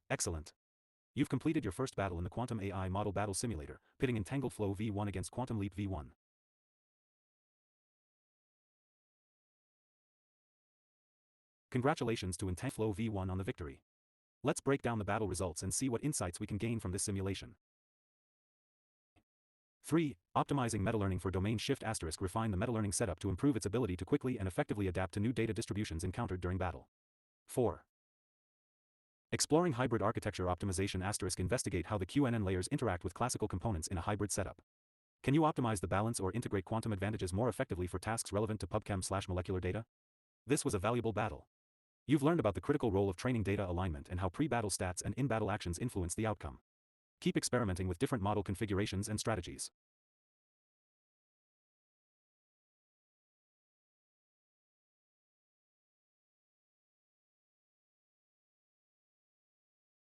Excellent. You've completed your first battle in the Quantum AI Model Battle Simulator, pitting Entangled Flow v1 against Quantum Leap v1. Congratulations to Entangled Flow v1 on the victory. Let's break down the battle results and see what insights we can gain from this simulation. 3. Optimizing metalearning for domain shift ** refine the metalearning setup to improve its ability to quickly and effectively adapt to new data distributions encountered during battle. 4. Exploring hybrid architecture optimization * investigate how the QNN layers interact with classical components in a hybrid setup. Can you optimize the balance or integrate quantum advantages more effectively for tasks relevant to pubchem/molecular data? This was a valuable battle. You've learned about the critical role of training data alignment and how pre-battle stats and in-battle actions influence the outcome. Keep experimenting with different model configurations and strategies.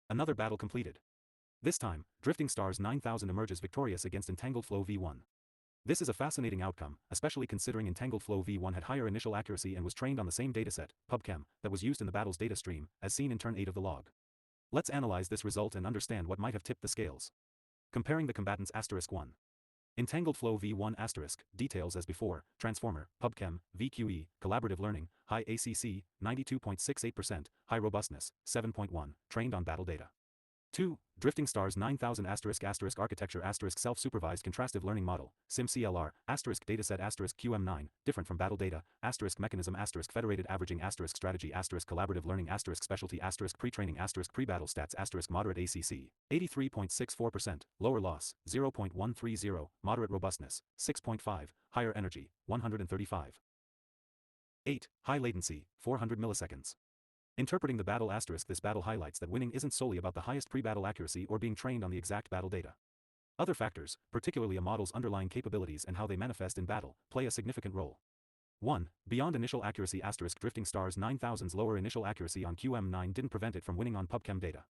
Another battle completed. This time, Drifting Stars 9000 emerges victorious against Entangled Flow v1. This is a fascinating outcome, especially considering Entangled Flow v1 had higher initial accuracy and was trained on the same dataset, PubChem, that was used in the battle's data stream, as seen in turn 8 of the log. Let's analyze this result and understand what might have tipped the scales. Comparing the combatants *1. Entangled Flow v1 *, details as before, Transformer, PubChem, VQE, Collaborative Learning, high ACC, 92.68%, high robustness, 7.1, trained on battle data. 2. Drifting Stars 9000 ** architecture * self-supervised contrastive learning model, SimCLR, * dataset * QM9, different from battle data, * mechanism * federated averaging * strategy * collaborative learning * specialty * pre-training * pre-battle stats * moderate ACC, 83.64%, lower loss, 0.130, moderate robustness, 6.5, higher energy, 135. 8. High latency, 400 milliseconds. Interpreting the battle *, this battle highlights that winning isn't solely about the highest pre-battle accuracy or being trained on the exact battle data. Other factors, particularly a model's underlying capabilities and how they manifest in battle, play a significant role. 1. Beyond initial accuracy *, Drifting Stars 9000's lower initial accuracy on QM9 didn't prevent it from winning on PubChem data.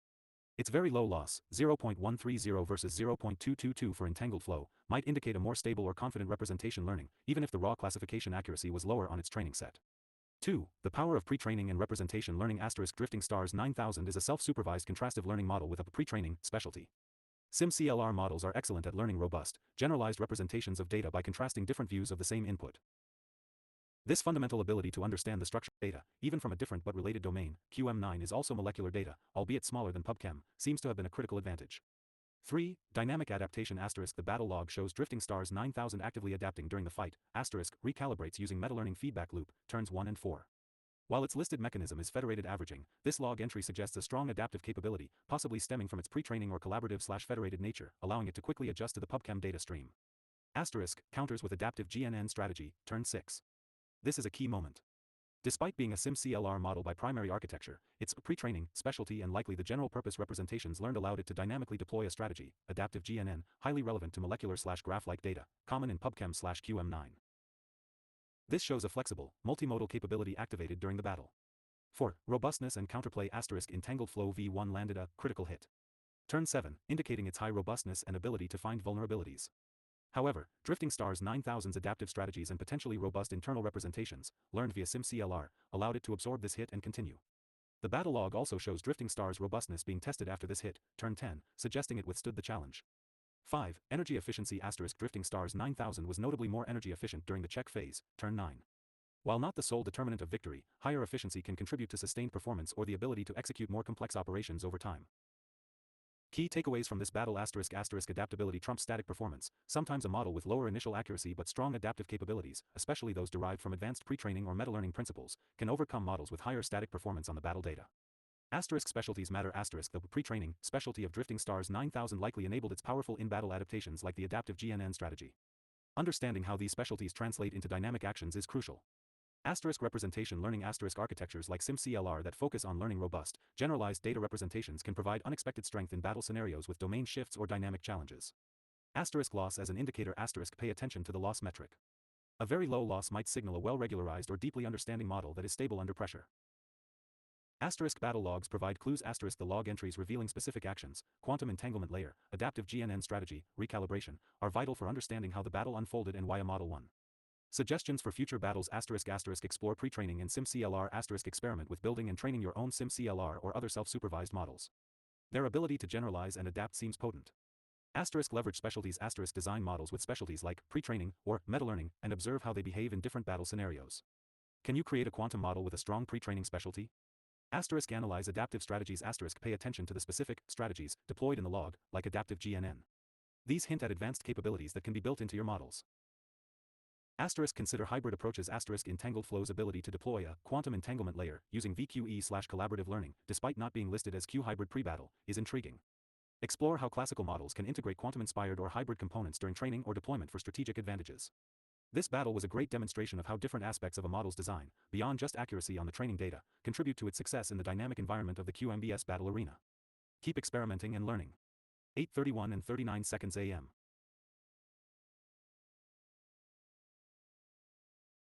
Its very low loss, 0.130 versus 0.222 for Entangled Flow, might indicate a more stable or confident representation learning, even if the raw classification accuracy was lower on its training set. 2. The power of pre-training and representation learning * Drifting Stars 9000 is a self-supervised contrastive learning model with a pre-training specialty. SimCLR models are excellent at learning robust, generalized representations of data by contrasting different views of the same input. This fundamental ability to understand the structure of data, even from a different but related domain, QM9 is also molecular data, albeit smaller than PubChem, seems to have been a critical advantage. 3. Dynamic adaptation * the battle log shows Drifting Stars 9000 actively adapting during the fight, * recalibrates using metalearning feedback loop, turns 1 and 4. While its listed mechanism is federated averaging, this log entry suggests a strong adaptive capability, possibly stemming from its pre-training or collaborative/federated nature, allowing it to quickly adjust to the PubChem data stream. * counters with adaptive GNN strategy, turn 6. This is a key moment. Despite being a SimCLR model by primary architecture, its pre-training, specialty and likely the general-purpose representations learned allowed it to dynamically deploy a strategy, adaptive GNN, highly relevant to molecular/graph-like data, common in PubChem/QM9. This shows a flexible, multimodal capability activated during the battle. 4. Robustness and counterplay * Entangled Flow v1 landed a critical hit. Turn 7, indicating its high robustness and ability to find vulnerabilities. However, Drifting Stars 9000's adaptive strategies and potentially robust internal representations, learned via SimCLR, allowed it to absorb this hit and continue. The battle log also shows Drifting Stars' robustness being tested after this hit, turn 10, suggesting it withstood the challenge. 5. Energy efficiency * Drifting Stars 9000 was notably more energy efficient during the check phase, turn 9. While not the sole determinant of victory, higher efficiency can contribute to sustained performance or the ability to execute more complex operations over time. Key takeaways from this battle ** adaptability trumps static performance. Sometimes a model with lower initial accuracy but strong adaptive capabilities, especially those derived from advanced pre-training or metalearning principles, can overcome models with higher static performance on the battle data. * specialties matter * the pre-training specialty of Drifting Stars 9000 likely enabled its powerful in-battle adaptations like the adaptive GNN strategy. Understanding how these specialties translate into dynamic actions is crucial. * representation learning * architectures like SimCLR that focus on learning robust, generalized data representations can provide unexpected strength in battle scenarios with domain shifts or dynamic challenges. * loss as an indicator * pay attention to the loss metric. A very low loss might signal a well-regularized or deeply understanding model that is stable under pressure. * battle logs provide clues * the log entries revealing specific actions, quantum entanglement layer, adaptive GNN strategy, recalibration, are vital for understanding how the battle unfolded and why a model won. Suggestions for future battles ** explore pre-training and SimCLR * experiment with building and training your own SimCLR or other self-supervised models. Their ability to generalize and adapt seems potent. Asterisk leverage specialties. Asterisk design models with specialties like pre-training or meta-learning and observe how they behave in different battle scenarios. Can you create a quantum model with a strong pre-training specialty? Asterisk analyze adaptive strategies. Asterisk pay attention to the specific strategies deployed in the log, like adaptive GNN. These hint at advanced capabilities that can be built into your models. Asterisk consider hybrid approaches. Asterisk entangled flow's ability to deploy a quantum entanglement layer using VQE/collaborative learning, despite not being listed as Q-hybrid pre-battle, is intriguing. Explore how classical models can integrate quantum-inspired or hybrid components during training or deployment for strategic advantages. This battle was a great demonstration of how different aspects of a model's design, beyond just accuracy on the training data, contribute to its success in the dynamic environment of the QMBS battle arena. Keep experimenting and learning. 8:31 and 39 seconds AM.